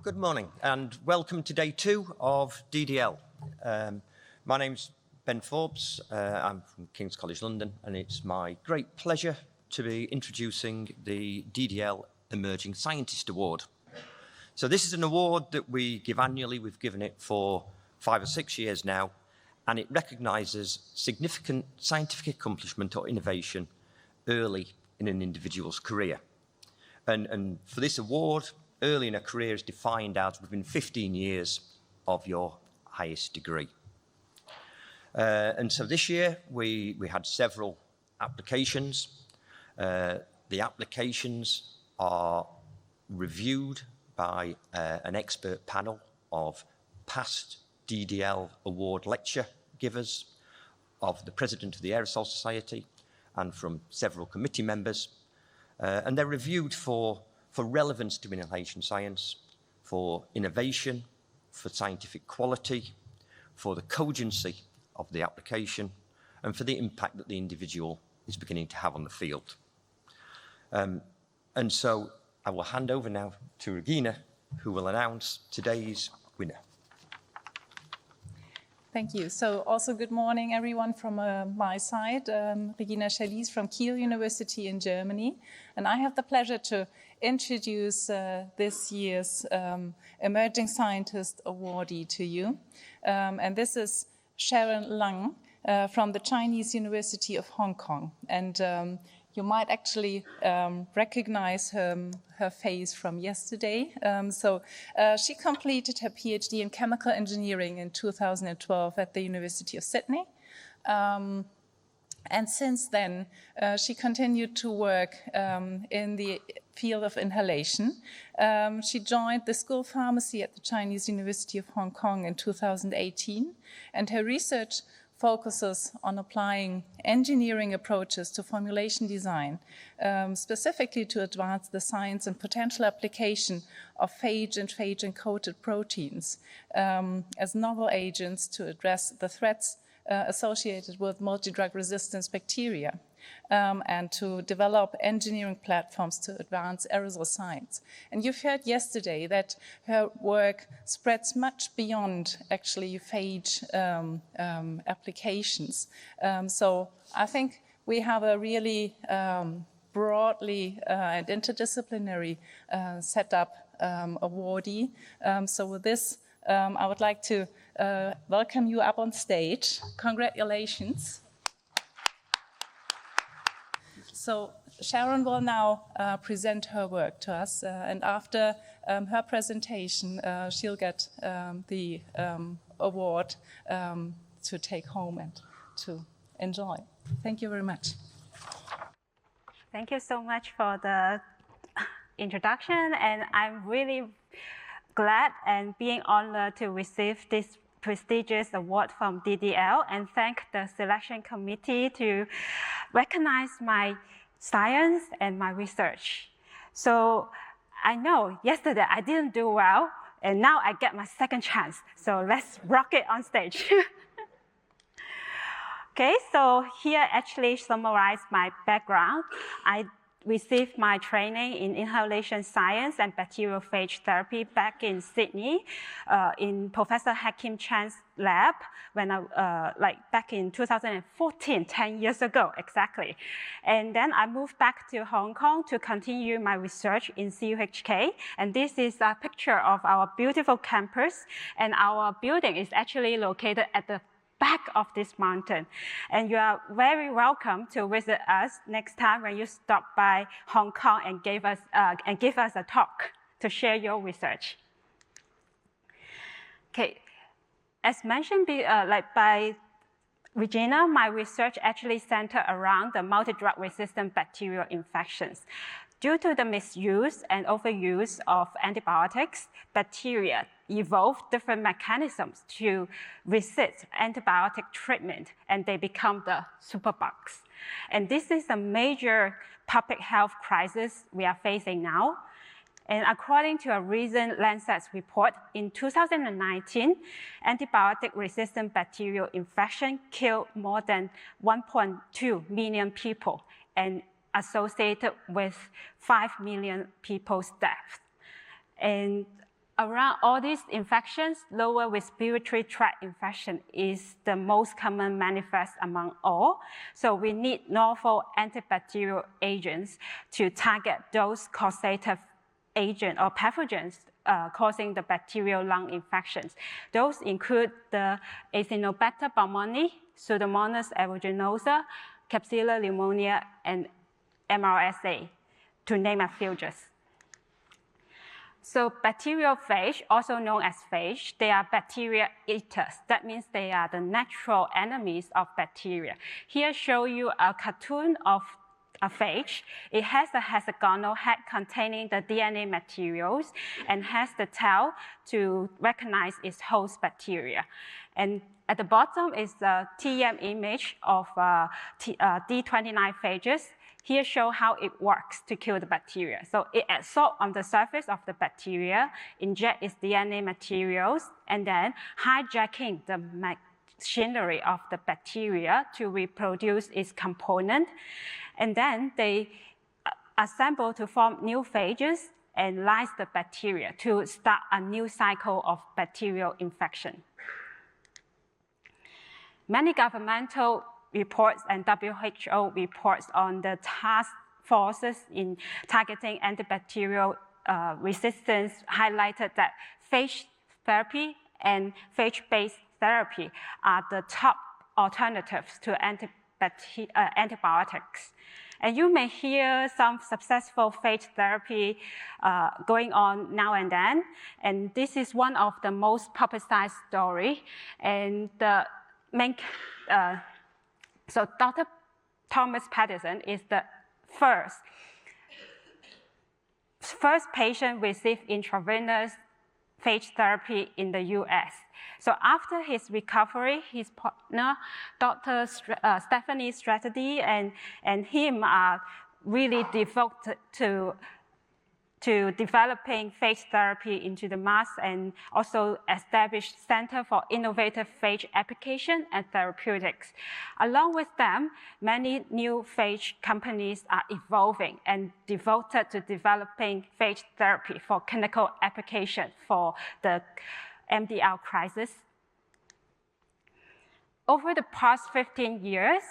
good morning and welcome to day 2 of DDL. My name's Ben Forbes, I'm from King's College London, and it's my great pleasure to be introducing the DDL Emerging Scientist Award. So this is an award that we give annually. We've given it for 5 or 6 years now, and it recognises significant scientific accomplishment or innovation early in an individual's career. And for this award, early in a career is defined as within 15 years of your highest degree. And so this year, we had several applications. The applications are reviewed by an expert panel of past DDL award lecture givers, of the President of the Aerosol Society, and from several committee members. And they're reviewed for relevance to inhalation science, for innovation, for scientific quality, for the cogency of the application, and for the impact that the individual is beginning to have on the field. And so I will hand over now to Regina, who will announce today's winner. Thank you. So also good morning, everyone, from my side. Regina Schellies from Kiel University in Germany. And I have the pleasure to introduce this year's Emerging Scientist Awardee to you. And this is Sharon Lang from the Chinese University of Hong Kong. And you might actually recognize her face from yesterday. She completed her PhD in chemical engineering in 2012 at the University of Sydney. And since then, she continued to work in the field of inhalation. She joined the School of Pharmacy at the Chinese University of Hong Kong in 2018, and her research focuses on applying engineering approaches to formulation design, specifically to advance the science and potential application of phage and phage-encoded proteins as novel agents to address the threats associated with multi-drug resistance bacteria, and to develop engineering platforms to advance aerosol science. And you've heard yesterday that her work spreads much beyond actually phage applications. So I think we have a really broadly and interdisciplinary setup awardee. So with this, I would like to welcome you up on stage. Congratulations. So Sharon will now present her work to us, and after her presentation, she'll get the award to take home and to enjoy. Thank you very much. Thank you so much for the introduction, and I'm really glad and being honored to receive this prestigious award from DDL, and thank the selection committee to recognize my science and my research. So I know yesterday I didn't do well, and now I get my second chance. So let's rock it on stage. Okay, so here actually summarize my background. I received my training in inhalation science and bacteriophage therapy back in Sydney, in Professor Hakim Chan's lab, when back in 2014, 10 years ago, exactly. And then I moved back to Hong Kong to continue my research in CUHK. And this is a picture of our beautiful campus. And our building is actually located at the back of this mountain. And you are very welcome to visit us next time when you stop by Hong Kong and give us a talk to share your research. Okay, as mentioned by Regina, my research actually centered around the multi-drug resistant bacterial infections. Due to the misuse and overuse of antibiotics, bacteria evolve different mechanisms to resist antibiotic treatment, and they become the superbugs. And this is a major public health crisis we are facing now. And according to a recent Lancet report, in 2019, antibiotic-resistant bacterial infection killed more than 1.2 million people and associated with 5 million people's deaths. And around all these infections, lower respiratory tract infection is the most common manifest among all. So we need novel antibacterial agents to target those causative agents or pathogens causing the bacterial lung infections. Those include the Acinetobacter baumannii, Pseudomonas aeruginosa, Klebsiella pneumonia, and MRSA, to name a few just. So bacteriophage, also known as phage, they are bacteria eaters. That means they are the natural enemies of bacteria. Here show you a cartoon of a phage. It has a hexagonal head containing the DNA materials and has the tail to recognize its host bacteria. And at the bottom is the TEM image of D29 phages. Here show how it works to kill the bacteria. So it absorbs on the surface of the bacteria, inject its DNA materials, and then hijacking the machinery of the bacteria to reproduce its component. And then they assemble to form new phages and lyse the bacteria to start a new cycle of bacterial infection. Many governmental reports and WHO reports on the task forces in targeting antibacterial resistance highlighted that phage therapy and phage-based therapy are the top alternatives to antibiotics. And you may hear some successful phage therapy going on now and then, and this is one of the most publicized story. And the main so Dr. Thomas Patterson is the first patient received intravenous phage therapy in the US. So after his recovery, his partner, Dr. Stephanie Strategy, and him are really devoted to developing phage therapy into the mass, and also established Center for Innovative Phage Application and Therapeutics. Along with them, many new phage companies are evolving and devoted to developing phage therapy for clinical application for the MDR crisis. Over the past 15 years,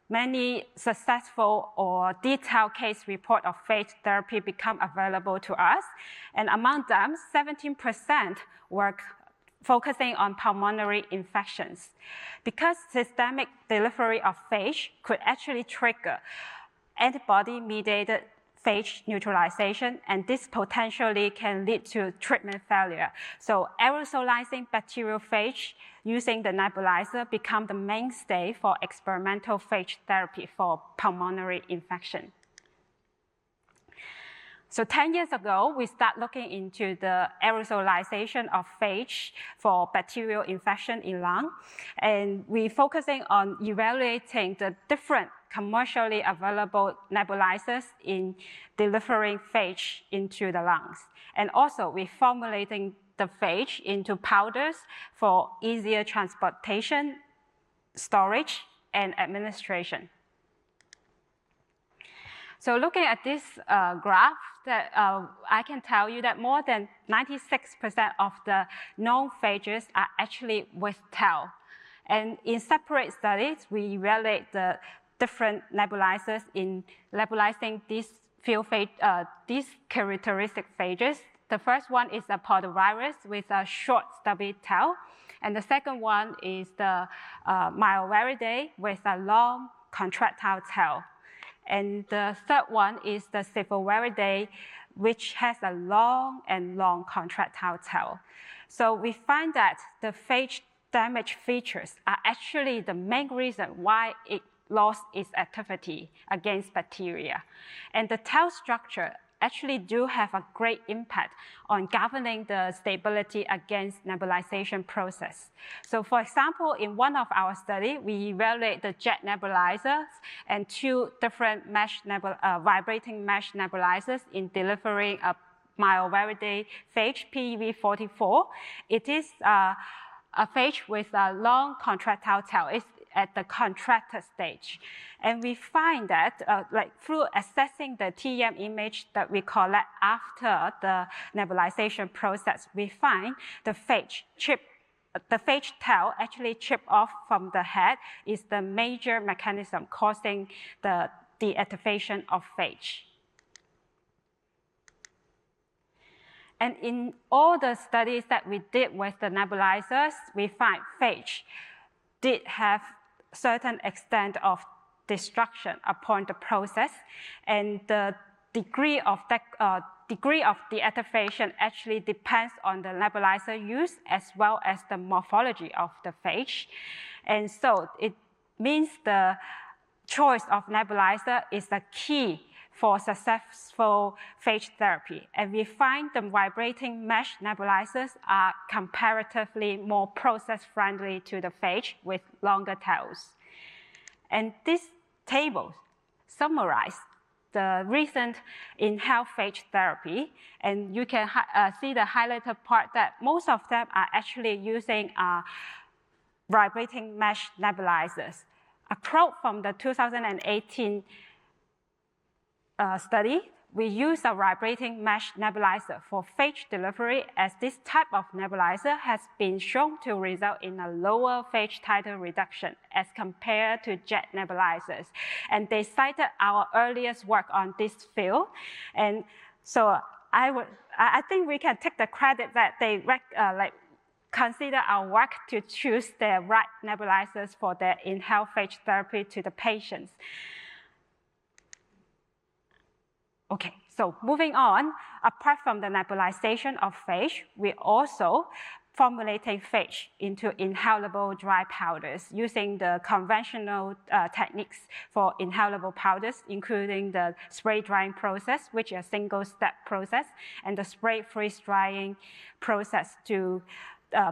many successful or detailed case report of phage therapy become available to us. And among them, 17% were focusing on pulmonary infections. Because systemic delivery of phage could actually trigger antibody-mediated phage neutralization, and this potentially can lead to treatment failure. So aerosolizing bacteriophage using the nebulizer become the mainstay for experimental phage therapy for pulmonary infection. So 10 years ago, we started looking into the aerosolization of phage for bacterial infection in lung, and we're focusing on evaluating the different commercially available nebulizers in delivering phage into the lungs. And also, we're formulating the phage into powders for easier transportation, storage, and administration. So looking at this graph, that, I can tell you that more than 96% of the known phages are actually with tail. And in separate studies, we evaluate the different nebulizers in nebulizing these characteristic phages. The first one is a portavirus with a short stubby tail. And the second one is the Myoviridae with a long contractile tail. And the third one is the Cephaloviridea, which has a long contractile tail. So we find that the phage damage features are actually the main reason why it lost its activity against bacteria. And the tail structure actually do have a great impact on governing the stability against nebulization process. So for example, in one of our studies, we evaluate the jet nebulizers and two different vibrating mesh nebulizers in delivering a Myoviridae phage, PEV44. It is a phage with a long contractile tail. at the contracted stage. And we find that through assessing the TEM image that we collect after the nebulization process, we find the phage tail actually chip off from the head is the major mechanism causing the deactivation of phage. And in all the studies that we did with the nebulizers, we find phage did have certain extent of destruction upon the process, and the degree of deactivation actually depends on the nebulizer use as well as the morphology of the phage. And so it means the choice of nebulizer is the key for successful phage therapy. And we find the vibrating mesh nebulizers are comparatively more process-friendly to the phage with longer tails. And this table summarizes the recent inhaled phage therapy. And you can see the highlighted part that most of them are actually using vibrating mesh nebulizers. A quote from the 2018 study, we use a vibrating mesh nebulizer for phage delivery, as this type of nebulizer has been shown to result in a lower phage titer reduction as compared to jet nebulizers. And they cited our earliest work on this field. And so I think we can take the credit that they consider our work to choose the right nebulizers for their inhaled phage therapy to the patients. Okay, so moving on, apart from the nebulization of phage, we also formulating phage into inhalable dry powders using the conventional techniques for inhalable powders, including the spray drying process, which is a single-step process, and the spray freeze drying process to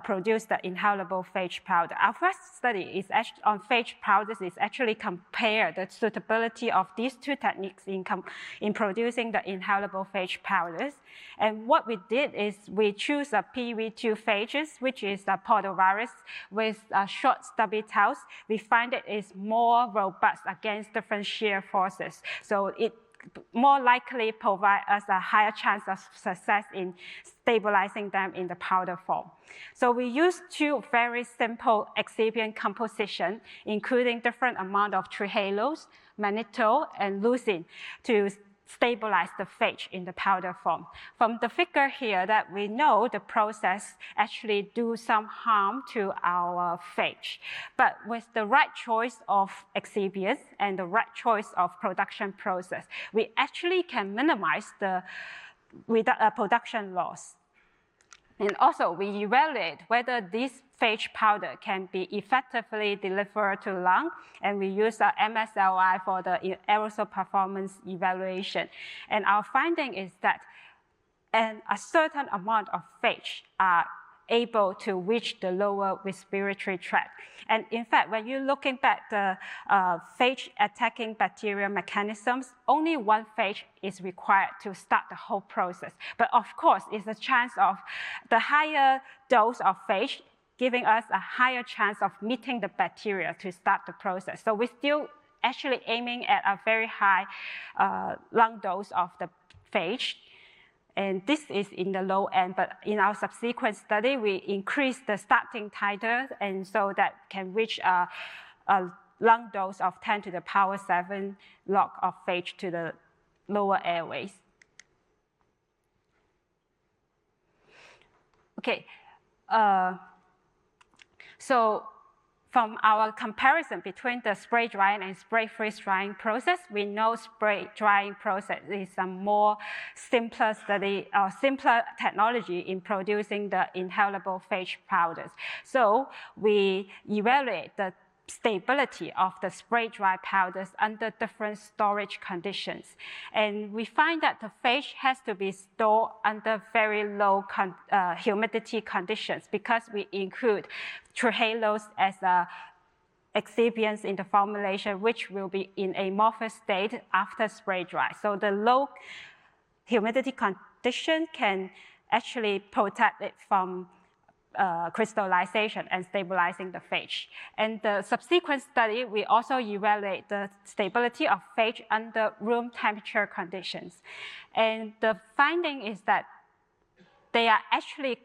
produce the inhalable phage powder. Our first study on phage powders is actually compare the suitability of these two techniques in producing the inhalable phage powders. And what we did is we choose a PV2 phages, which is a portavirus with short stubby tails. We find it is more robust against different shear forces. So it more likely provide us a higher chance of success in stabilizing them in the powder form. So we use two very simple excipient composition, including different amount of trihalose, mannitol, and leucine to stabilize the phage in the powder form. From the figure here that we know the process actually do some harm to our phage. But with the right choice of excipients and the right choice of production process, we actually can minimize the production loss. And also, we evaluate whether this phage powder can be effectively delivered to lung, and we use the MSLI for the aerosol performance evaluation. And our finding is that a certain amount of phage are able to reach the lower respiratory tract. And in fact, when you're looking at the phage attacking bacterial mechanisms, only one phage is required to start the whole process. But of course, it's a chance of the higher dose of phage giving us a higher chance of meeting the bacteria to start the process. So we're still actually aiming at a very high lung dose of the phage. And this is in the low end, but in our subsequent study, we increase the starting titer, and so that can reach a lung dose of 10 to the power 7 log of phage to the lower airways. Okay, so from our comparison between the spray drying and spray freeze drying process, we know spray drying process is a more simpler study or simpler technology in producing the inhalable phage powders. So we evaluate the stability of the spray dry powders under different storage conditions. And we find that the phage has to be stored under very low humidity conditions because we include trihalose as excipients in the formulation, which will be in amorphous state after spray dry. So the low humidity condition can actually protect it from crystallization and stabilizing the phage. And the subsequent study, we also evaluate the stability of phage under room temperature conditions. And the finding is that they are actually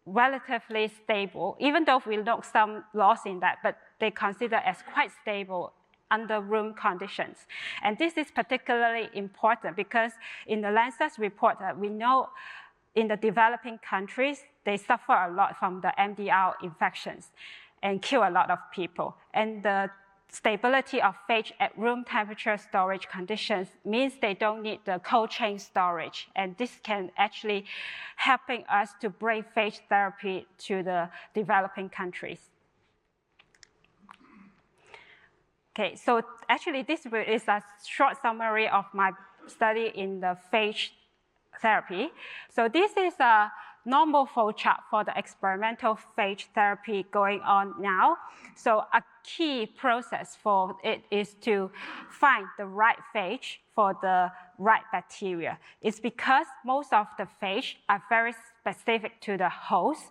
relatively stable, even though we note some loss in that, but they consider as quite stable under room conditions. And this is particularly important because in the Lancet report, we know in the developing countries, they suffer a lot from the MDR infections and kill a lot of people. And the stability of phage at room temperature storage conditions means they don't need the cold chain storage. And this can actually helping us to bring phage therapy to the developing countries. Okay, so actually this is a short summary of my study in the phage therapy. So this is a normal flow chart for the experimental phage therapy going on now. So a key process for it is to find the right phage for the right bacteria. It's because most of the phage are very specific to the host.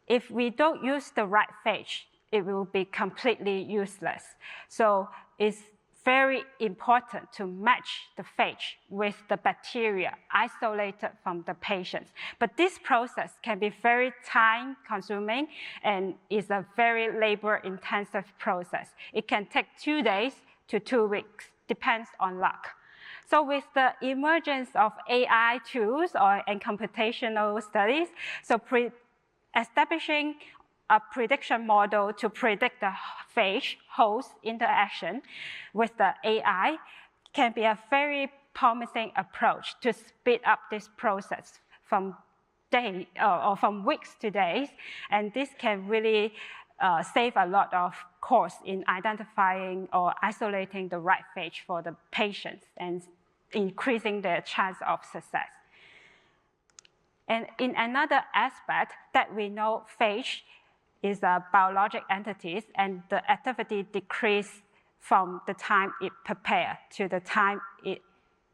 If we don't use the right phage, it will be completely useless. So it's very important to match the phage with the bacteria isolated from the patients. But this process can be very time-consuming and is a very labor-intensive process. It can take 2 days to 2 weeks, depends on luck. So with the emergence of AI tools and computational studies, so establishing a prediction model to predict the phage host interaction with the AI can be a very promising approach to speed up this process from from weeks to days. And this can really save a lot of cost in identifying or isolating the right phage for the patients and increasing their chance of success. And in another aspect that we know phage is a biologic entities and the activity decrease from the time it prepare to the time it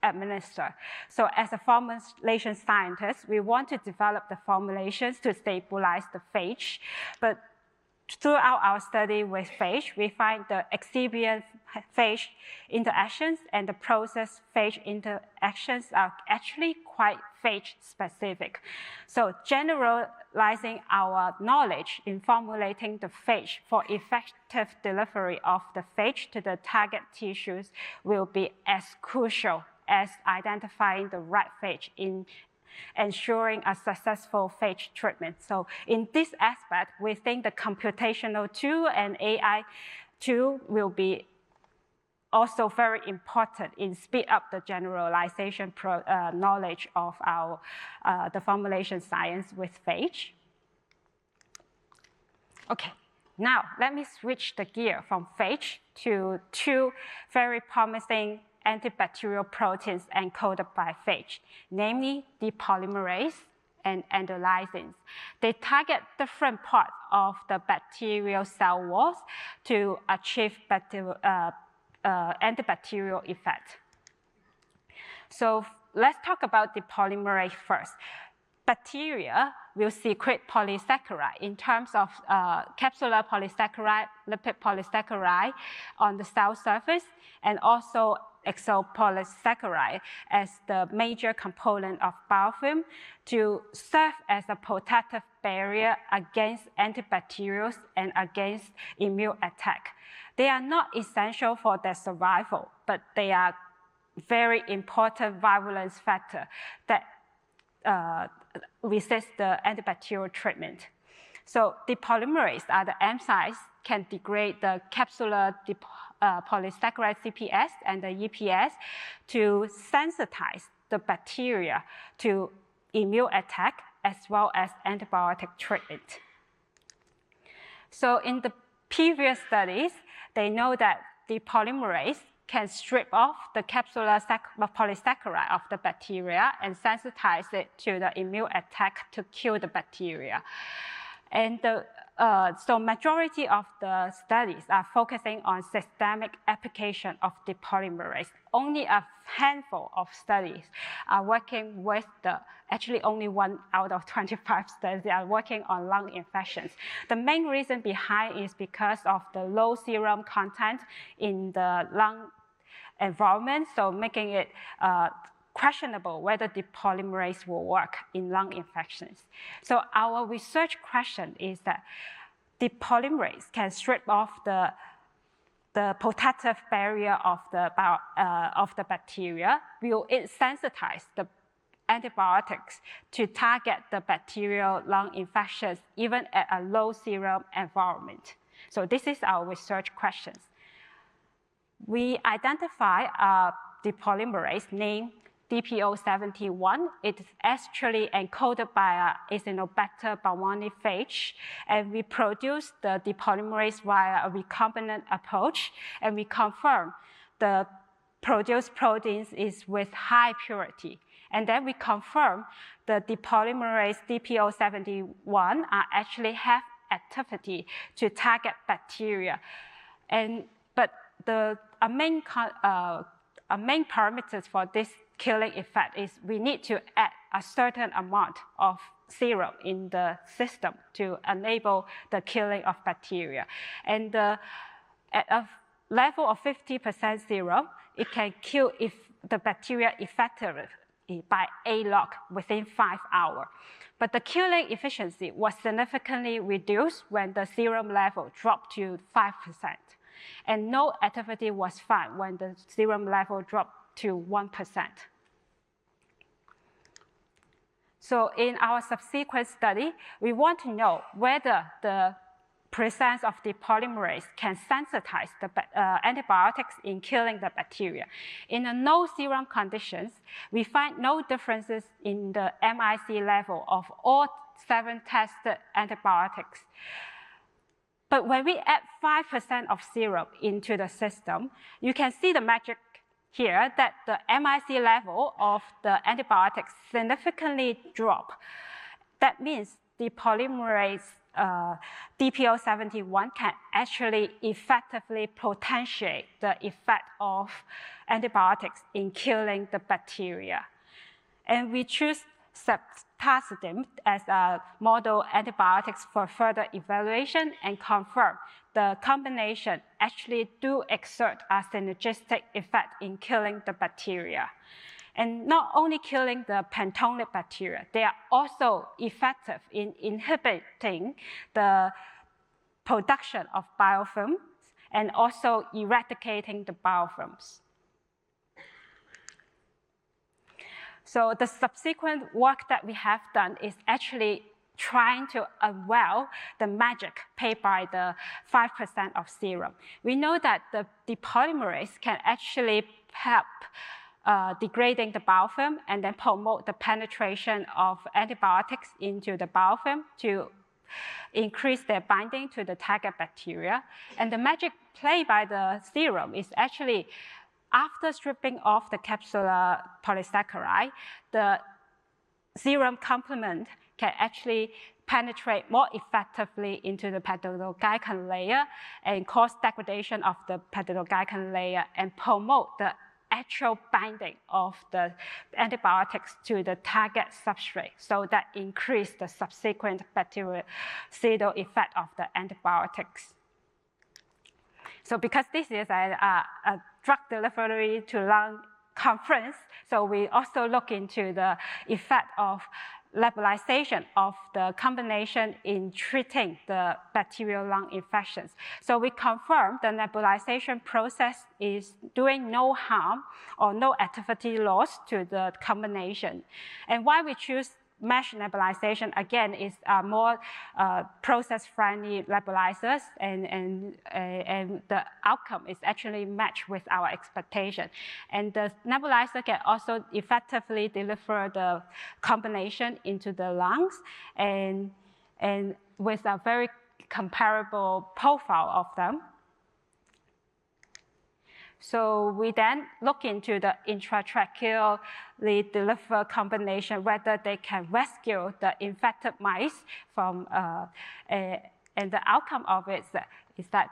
administer. So as a formulation scientist, we want to develop the formulations to stabilize the phage. But throughout our study with phage, we find the excipient phage interactions and the process phage interactions are actually quite phage specific. So generalizing our knowledge in formulating the phage for effective delivery of the phage to the target tissues will be as crucial as identifying the right phage in ensuring a successful phage treatment. So in this aspect, we think the computational tool and AI tool will be also very important in speed up the generalization knowledge of our the formulation science with phage. Okay, now let me switch the gear from phage to 2 very promising antibacterial proteins encoded by phage, namely depolymerase and endolysins. They target different parts of the bacterial cell walls to achieve antibacterial effect. So let's talk about depolymerase first. Bacteria will secrete polysaccharide in terms of capsular polysaccharide, lipid polysaccharide on the cell surface, and also exopolysaccharide as the major component of biofilm to serve as a protective barrier against antibacterials and against immune attack. They are not essential for their survival, but they are very important virulence factor that resist the antibacterial treatment. So depolymerase are the enzymes can degrade the capsular polysaccharide CPS and the EPS to sensitize the bacteria to immune attack as well as antibiotic treatment. So in the previous studies, they know that depolymerase can strip off the capsular polysaccharide of the bacteria and sensitize it to the immune attack to kill the bacteria. And the So majority of the studies are focusing on systemic application of depolymerase. Only a handful of studies are working with actually only 1 out of 25 studies are working on lung infections. The main reason behind is because of the low serum content in the lung environment, so making it questionable whether depolymerase will work in lung infections. So our research question is that depolymerase can strip off the protective barrier of the bacteria. Will it sensitize the antibiotics to target the bacterial lung infections even at a low serum environment? So this is our research questions. We identify a depolymerase named DPO71. It is actually encoded by a Acinetobacter baumannii phage, and we produce the depolymerase via a recombinant approach, and we confirm the produced proteins is with high purity. And then we confirm the depolymerase DPO71 actually have activity to target bacteria. But a main parameters for this killing effect is we need to add a certain amount of serum in the system to enable the killing of bacteria. And at a level of 50% serum, it can kill the bacteria effectively by A log within 5 hours. But the killing efficiency was significantly reduced when the serum level dropped to 5%. And no activity was found when the serum level dropped to 1%. So in our subsequent study, we want to know whether the presence of depolymerase can sensitize the antibiotics in killing the bacteria. In the no serum conditions, we find no differences in the MIC level of all 7 tested antibiotics. But when we add 5% of serum into the system, you can see the magic here that the MIC level of the antibiotics significantly drop. That means the polymerase DPO71 can actually effectively potentiate the effect of antibiotics in killing the bacteria. And we choose ceftazidime as a model antibiotics for further evaluation and confirm the combination actually do exert a synergistic effect in killing the bacteria. And not only killing the pentonic bacteria, they are also effective in inhibiting the production of biofilms and also eradicating the biofilms. So the subsequent work that we have done is actually trying to unveil the magic paid by the 5% of serum. We know that the depolymerase can actually help degrading the biofilm and then promote the penetration of antibiotics into the biofilm to increase their binding to the target bacteria. And the magic play by the serum is actually after stripping off the capsular polysaccharide, the serum complement can actually penetrate more effectively into the peptidoglycan layer and cause degradation of the peptidoglycan layer and promote the actual binding of the antibiotics to the target substrate, so that increase the subsequent bactericidal effect of the antibiotics. So because this is a drug delivery to lung conference, so we also look into the effect of nebulization of the combination in treating the bacterial lung infections. So we confirm the nebulization process is doing no harm or no activity loss to the combination. And why we choose mesh nebulization, again, is more process-friendly nebulizers, and the outcome is actually matched with our expectation. And the nebulizer can also effectively deliver the combination into the lungs, and with a very comparable profile of them. So we then look into the intratracheally delivered combination, whether they can rescue the infected mice from And the outcome of it is that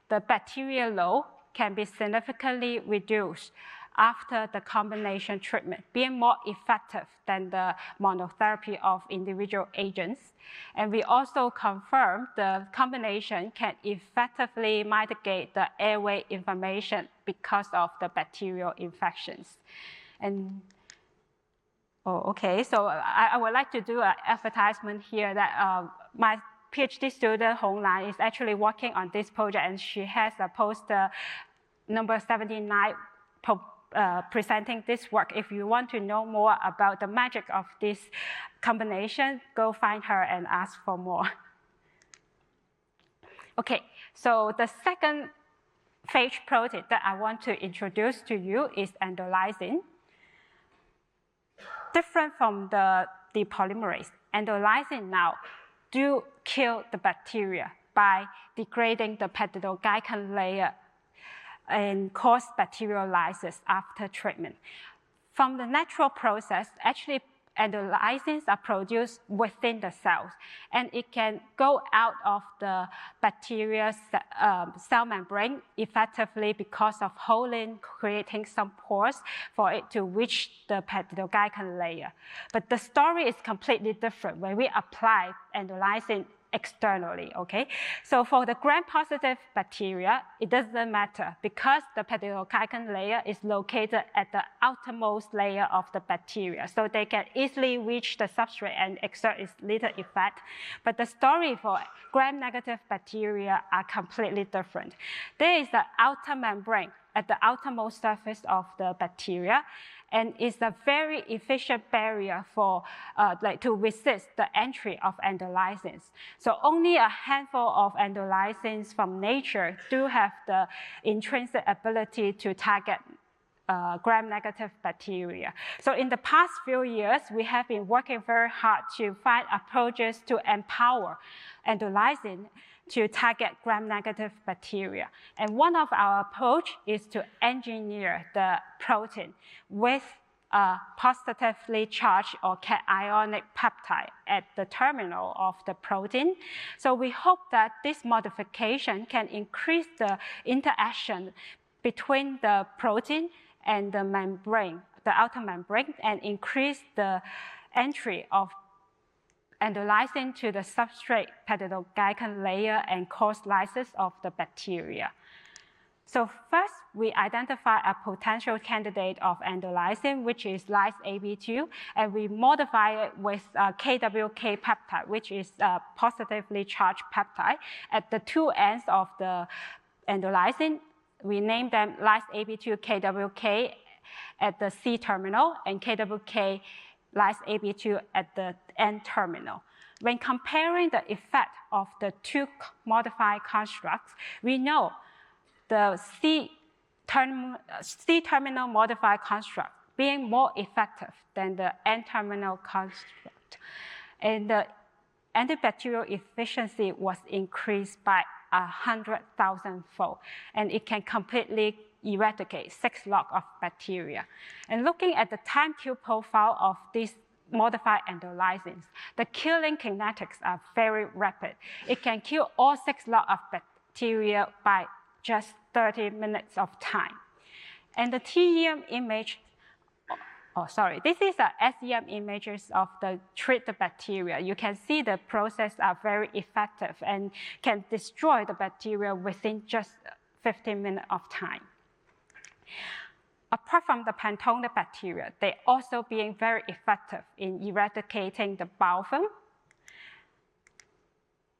the bacterial load can be significantly reduced after the combination treatment, being more effective than the monotherapy of individual agents. And we also confirmed the combination can effectively mitigate the airway inflammation because of the bacterial infections. And so I would like to do an advertisement here that my PhD student, Hong Lan, is actually working on this project, and she has a poster number 79 presenting this work. If you want to know more about the magic of this combination, go find her and ask for more. Okay, so the second phage protein that I want to introduce to you is endolysin. Different from the depolymerase, endolysin now do kill the bacteria by degrading the peptidoglycan layer and cause bacterial lysis after treatment. From the natural process, actually endolysins are produced within the cells, and it can go out of the bacteria's cell membrane effectively because of holding, creating some pores for it to reach the peptidoglycan layer. But the story is completely different when we apply endolysin externally, okay? So for the gram-positive bacteria, it doesn't matter because the peptidoglycan layer is located at the outermost layer of the bacteria, so they can easily reach the substrate and exert its little effect. But the story for gram-negative bacteria are completely different. There is the outer membrane at the outermost surface of the bacteria, and is a very efficient barrier for to resist the entry of endolysins. So only a handful of endolysins from nature do have the intrinsic ability to target gram-negative bacteria. So in the past few years, we have been working very hard to find approaches to empower endolysin to target gram-negative bacteria. And one of our approach is to engineer the protein with a positively charged or cationic peptide at the terminal of the protein. So we hope that this modification can increase the interaction between the protein and the membrane, the outer membrane, and increase the entry of endolysin to the substrate peptidoglycan layer and cause lysis of the bacteria. So first, we identify a potential candidate of endolysin, which is LysAB2, and we modify it with KWK peptide, which is a positively charged peptide. At the two ends of the endolysin, we name them LysAB2 KWK at the C terminal and KWK LysAB2 at the N terminal. When comparing the effect of the two modified constructs, we know the C terminal modified construct being more effective than the N terminal construct. And the antibacterial efficiency was increased by 100,000-fold, and it can completely eradicate 6 log of bacteria. And looking at the time-kill profile of these modified endolysins, the killing kinetics are very rapid. It can kill all 6 log of bacteria by just 30 minutes of time. And the TEM image, this is a SEM images of the treated bacteria. You can see the process are very effective and can destroy the bacteria within just 15 minutes of time. Apart from the Pantone bacteria, they also being very effective in eradicating the biofilm.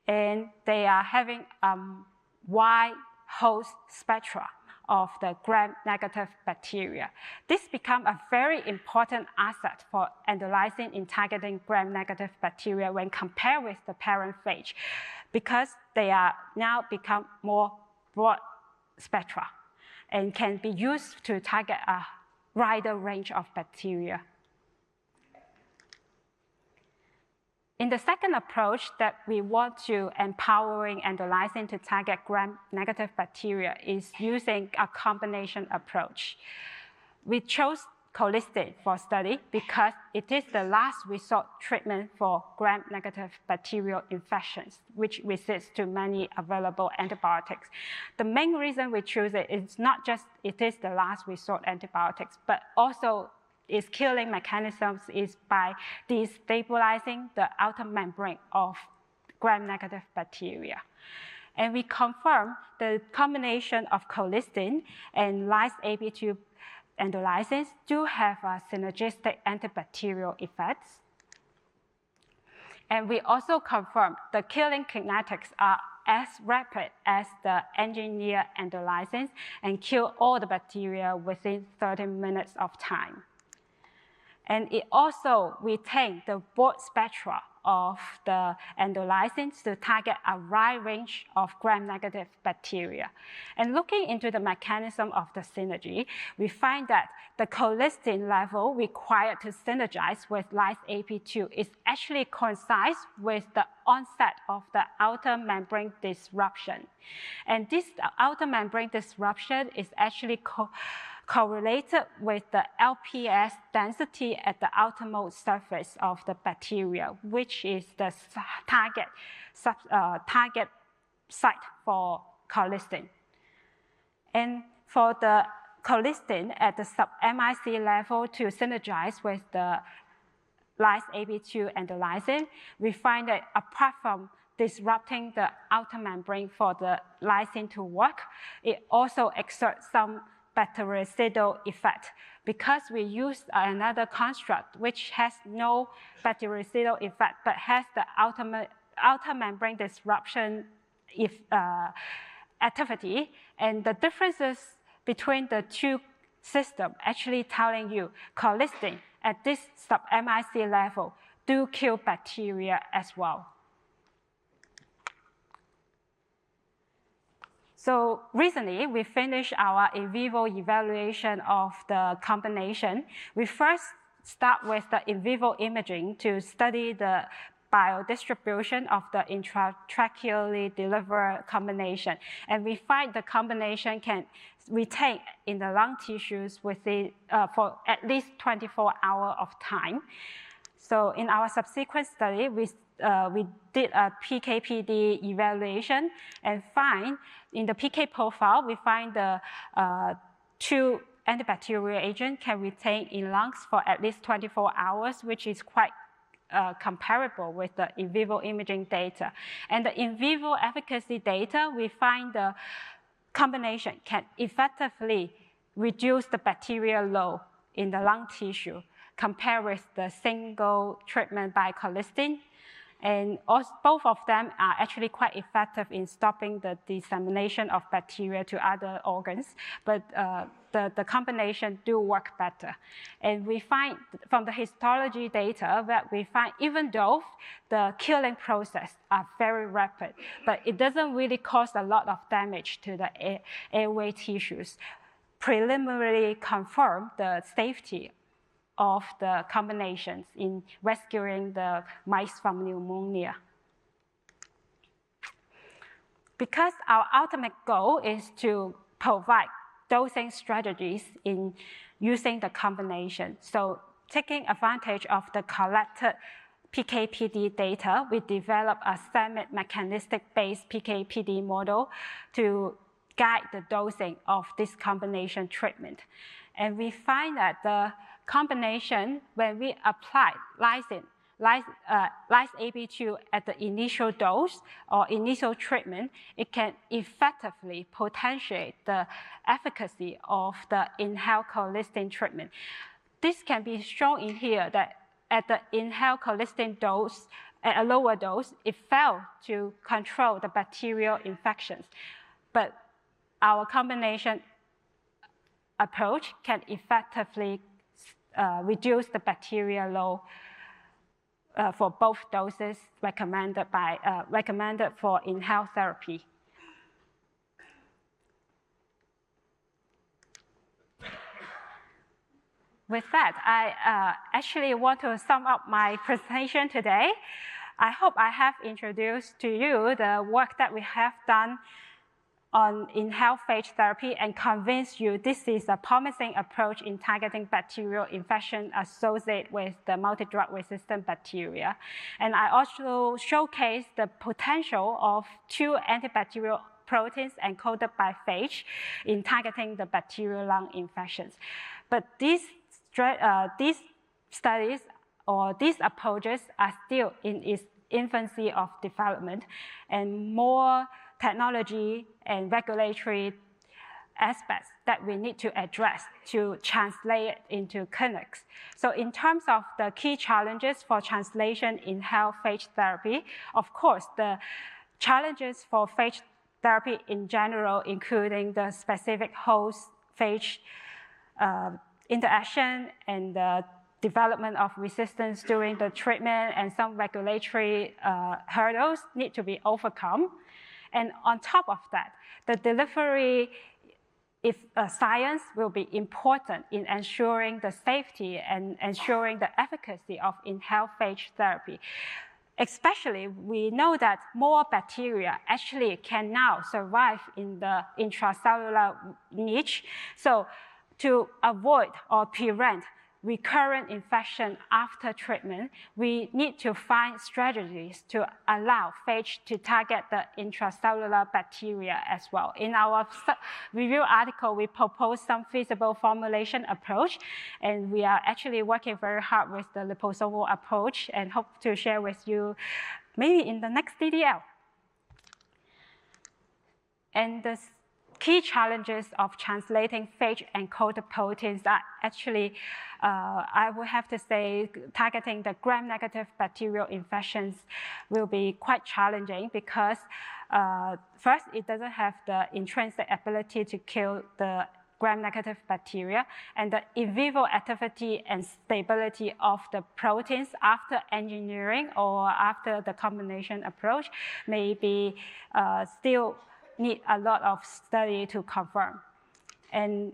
And they are having wide host spectra of the gram-negative bacteria. This becomes a very important asset for endolysin in targeting gram-negative bacteria when compared with the parent phage, because they are now become more broad spectra and can be used to target a wider range of bacteria. In the second approach that we want to empowering endolysin to target gram-negative bacteria is using a combination approach. We chose colistin for study because it is the last resort treatment for gram-negative bacterial infections, which resists to many available antibiotics. The main reason we choose it is not just it is the last resort antibiotics, but also its killing mechanisms is by destabilizing the outer membrane of gram-negative bacteria. And we confirm the combination of colistin and lyse-Ab2 endolysins do have a synergistic antibacterial effects. And we also confirm the killing kinetics are as rapid as the engineered endolysins and kill all the bacteria within 30 minutes of time. And it also retains the broad spectra of the endolysins to target a wide range of gram-negative bacteria. And looking into the mechanism of the synergy, we find that the colistin level required to synergize with lyse-Ab2 is actually coincides with the onset of the outer membrane disruption. And this outer membrane disruption is actually correlated with the LPS density at the outermost surface of the bacteria, which is the target site for colistin. And for the colistin at the sub-MIC level to synergize with the lyse-Ab2 endolysin, we find that apart from disrupting the outer membrane for the lysine to work, it also exerts some bactericidal effect because we use another construct which has no bactericidal effect but has the outer membrane disruption activity. And the differences between the two systems actually telling you colistin at this sub-MIC level do kill bacteria as well. So recently, we finished our in vivo evaluation of the combination. We first start with the in vivo imaging to study the biodistribution of the intratracheally delivered combination. And we find the combination can retain in the lung tissues within, for at least 24 hours of time. So in our subsequent study, we did a PK/PD evaluation and find in the PK profile, we find the two antibacterial agent can retain in lungs for at least 24 hours, which is quite comparable with the in vivo imaging data. And the in vivo efficacy data, we find the combination can effectively reduce the bacterial load in the lung tissue compared with the single treatment by colistin. And also, both of them are actually quite effective in stopping the dissemination of bacteria to other organs, but the combination do work better. And we find from the histology data that we find even though the killing process are very rapid, but it doesn't really cause a lot of damage to the airway tissues, preliminarily confirm the safety of the combinations in rescuing the mice from pneumonia. Because our ultimate goal is to provide dosing strategies in using the combination. So taking advantage of the collected PK/PD data, we developed a semi-mechanistic-based PK/PD model to guide the dosing of this combination treatment. And we find that the combination, when we apply lyse-Ab2 at the initial dose or initial treatment, it can effectively potentiate the efficacy of the inhaled colistin treatment. This can be shown in here that at the inhaled colistin dose, at a lower dose, it failed to control the bacterial infections. But our combination approach can effectively reduce the bacterial load for both doses recommended for inhaled therapy. With that, I actually want to sum up my presentation today. I hope I have introduced to you the work that we have done on inhaled phage therapy and convince you this is a promising approach in targeting bacterial infection associated with the multi-drug resistant bacteria. And I also showcase the potential of 2 antibacterial proteins encoded by phage in targeting the bacterial lung infections. But these studies or these approaches are still in its infancy of development, and more technology and regulatory aspects that we need to address to translate it into clinics. So in terms of the key challenges for translation in inhaled phage therapy, of course, the challenges for phage therapy in general, including the specific host-phage interaction and the development of resistance during the treatment, and some regulatory hurdles need to be overcome. And on top of that, the delivery science will be important in ensuring the safety and ensuring the efficacy of inhaled phage therapy. Especially, we know that more bacteria actually can now survive in the intracellular niche. So to avoid or prevent recurrent infection after treatment, we need to find strategies to allow phage to target the intracellular bacteria as well. In our review article, we propose some feasible formulation approach, and we are actually working very hard with the liposomal approach and hope to share with you maybe in the next DDL. And the key challenges of translating phage-encoded proteins are actually, I would have to say, targeting the gram-negative bacterial infections will be quite challenging because, first, it doesn't have the intrinsic ability to kill the gram-negative bacteria, and the in vivo activity and stability of the proteins after engineering or after the combination approach may be still need a lot of study to confirm. And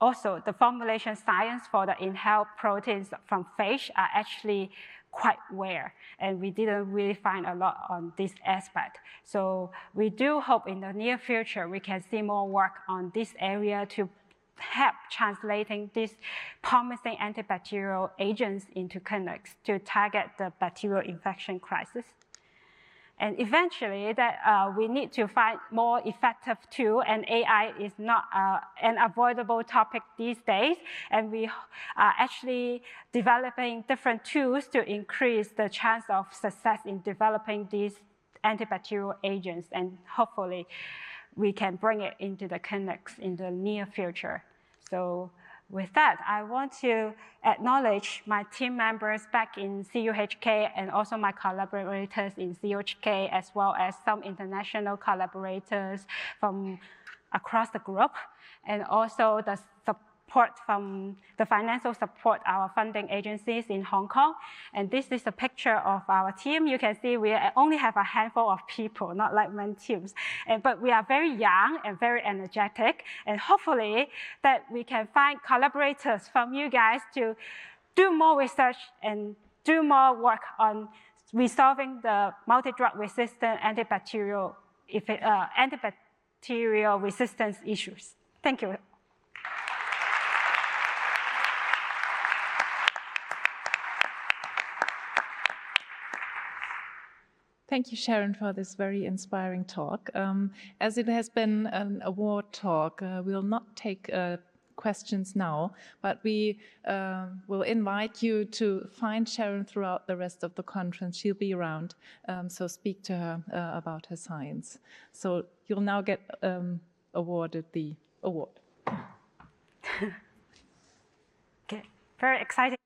also, the formulation science for the inhaled proteins from phage are actually quite rare, and we didn't really find a lot on this aspect. So we do hope in the near future we can see more work on this area to help translating these promising antibacterial agents into clinics to target the bacterial infection crisis. And eventually, that we need to find more effective tools, and AI is not an avoidable topic these days. And we are actually developing different tools to increase the chance of success in developing these antibacterial agents. And hopefully, we can bring it into the clinics in the near future. So with that, I want to acknowledge my team members back in CUHK and also my collaborators in CUHK, as well as some international collaborators from across the group, and also the support from the financial support, our funding agencies in Hong Kong. And this is a picture of our team. You can see we only have a handful of people, not like many teams. But we are very young and very energetic. And hopefully that we can find collaborators from you guys to do more research and do more work on resolving the multi-drug resistant antibacterial resistance issues. Thank you. Thank you, Sharon, for this very inspiring talk. As it has been an award talk, we'll not take questions now, but we will invite you to find Sharon throughout the rest of the conference. She'll be around, so speak to her about her science. So you'll now get awarded the award. Okay, very exciting.